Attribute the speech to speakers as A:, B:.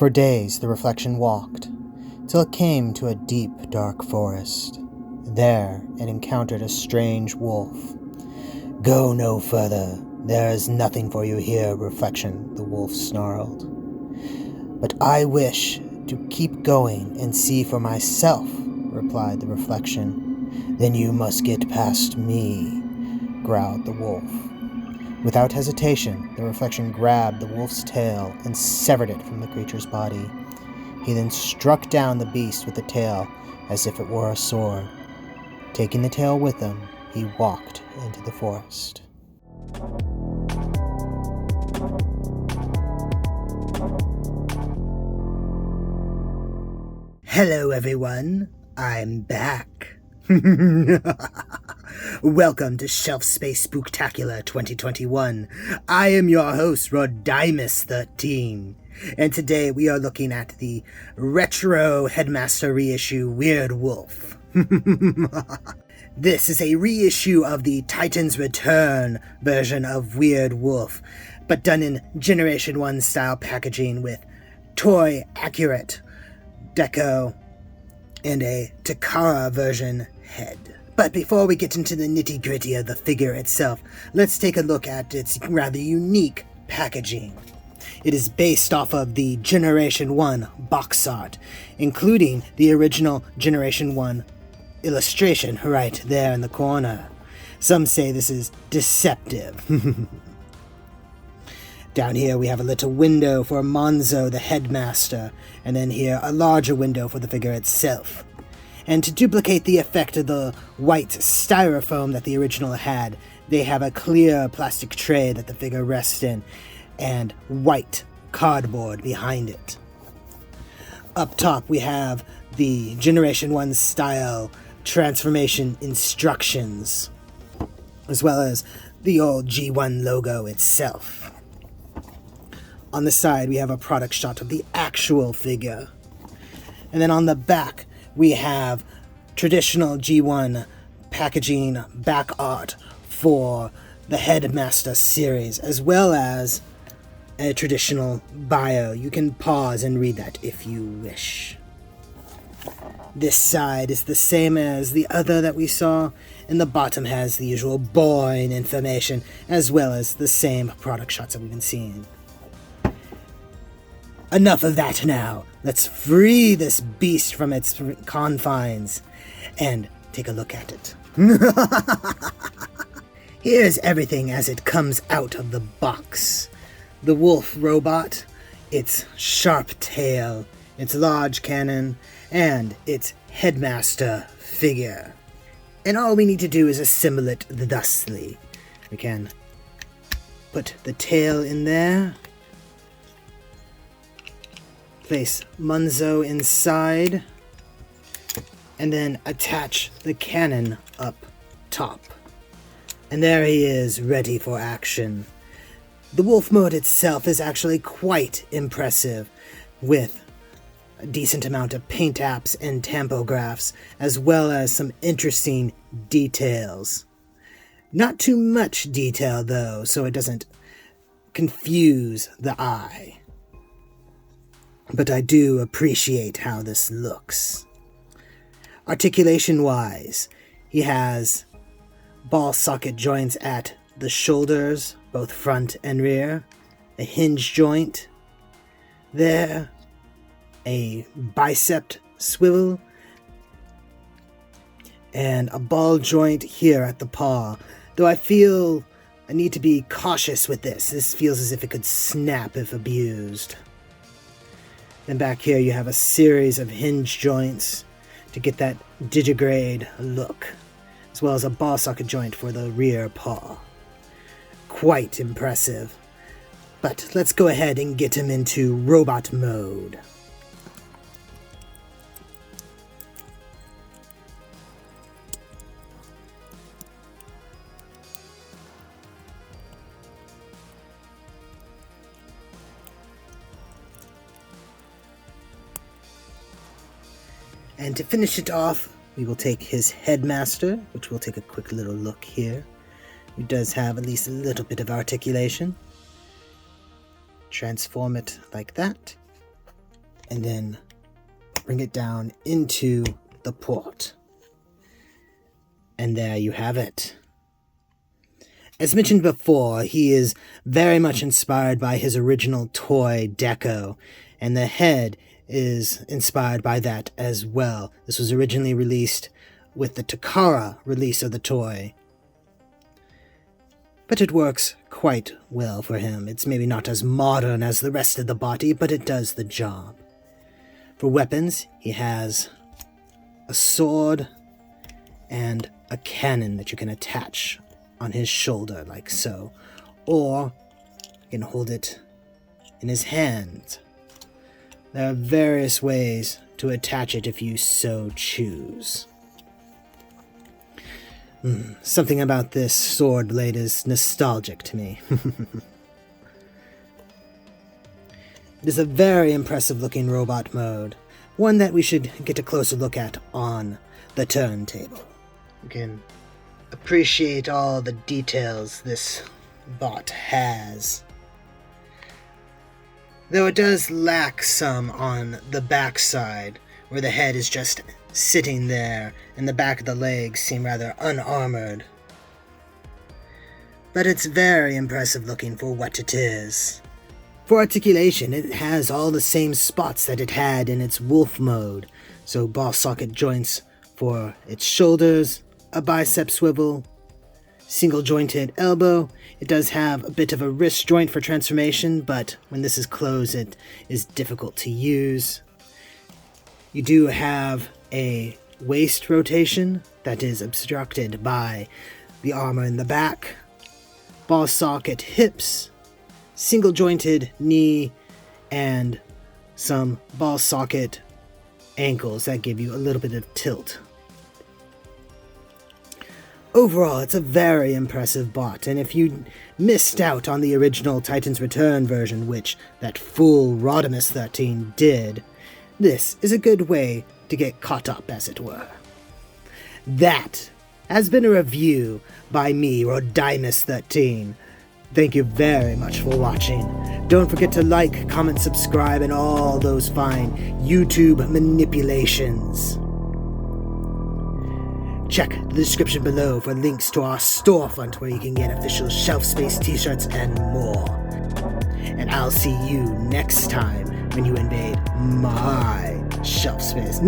A: For days the reflection walked, till it came to a deep, dark forest. There it encountered a strange wolf. "Go no further. There is nothing for you here, reflection," the wolf snarled. "But I wish to keep going and see for myself," replied the reflection. "Then you must get past me," growled the wolf. Without hesitation, the reflection grabbed the wolf's tail and severed it from the creature's body. He then struck down the beast with the tail as if it were a sword. Taking the tail with him, he walked into the forest. Hello everyone, I'm back. Welcome to Shelf Space Spooktacular 2021. I am your host, Rodimus13, and today we are looking at the retro Headmaster reissue Weirdwolf. This is a reissue of the Titan's Return version of Weirdwolf, but done in Generation 1 style packaging with toy accurate deco and a Takara version head. But before we get into the nitty-gritty of the figure itself, let's take a look at its rather unique packaging. It is based off of the Generation 1 box art, including the original Generation 1 illustration right there in the corner. Some say this is deceptive. Down here we have a little window for Monzo the Headmaster, and then here a larger window for the figure itself. And to duplicate the effect of the white styrofoam that the original had, they have a clear plastic tray that the figure rests in, and white cardboard behind it. Up top we have the Generation 1 style transformation instructions, as well as the old G1 logo itself. On the side we have a product shot of the actual figure. And then on the back we have traditional G1 packaging back art for the Headmaster series, as well as a traditional bio. You can pause and read that if you wish. This side is the same as the other that we saw, and the bottom has the usual boring information, as well as the same product shots that we've been seeing. Enough of that now. Let's free this beast from its confines and take a look at it. Here's everything as it comes out of the box. The wolf robot, its sharp tail, its large cannon, and its Headmaster figure. And all we need to do is assemble it thusly. We can put the tail in there, place Monzo inside, and then attach the cannon up top. And there he is, ready for action. The wolf mode itself is actually quite impressive, with a decent amount of paint apps and tampographs, as well as some interesting details. Not too much detail though, so it doesn't confuse the eye. But I do appreciate how this looks. Articulation-wise, he has ball socket joints at the shoulders, both front and rear, a hinge joint there, a bicep swivel, and a ball joint here at the paw, though I feel I need to be cautious with this. This feels as if it could snap if abused. Then back here you have a series of hinge joints to get that digigrade look, as well as a ball socket joint for the rear paw. Quite impressive. But let's go ahead and get him into robot mode. And to finish it off, we will take his Headmaster, which we'll take a quick little look here. He does have at least a little bit of articulation. Transform it like that. and then bring it down into the port. And there you have it. As mentioned before, he is very much inspired by his original toy deco, and the head is inspired by that as well. This was originally released with the Takara release of the toy, but it works quite well for him. It's maybe not as modern as the rest of the body, but it does the job. For weapons, he has a sword and a cannon that you can attach on his shoulder, like so, or you can hold it in his hand. There are various ways to attach it if you so choose. Something about this sword blade is nostalgic to me. It is a very impressive looking robot mode, one that we should get a closer look at on the turntable. You can appreciate all the details this bot has, though it does lack some on the backside, where the head is just sitting there and the back of the legs seem rather unarmored. But it's very impressive looking for what it is. For articulation, it has all the same spots that it had in its wolf mode, so ball socket joints for its shoulders, a bicep swivel, single jointed elbow. It does have a bit of a wrist joint for transformation, but when this is closed, it is difficult to use. You do have a waist rotation that is obstructed by the armor in the back, ball socket hips, single jointed knee, and some ball socket ankles that give you a little bit of tilt. Overall, it's a very impressive bot, and if you missed out on the original Titan's Return version, which that fool Rodimus 13 did, this is a good way to get caught up, as it were. That has been a review by me, Rodimus 13. Thank you very much for watching. Don't forget to like, comment, subscribe, and all those fine YouTube manipulations. Check the description below for links to our storefront where you can get official shelf space t-shirts and more. And I'll see you next time when you invade my shelf space.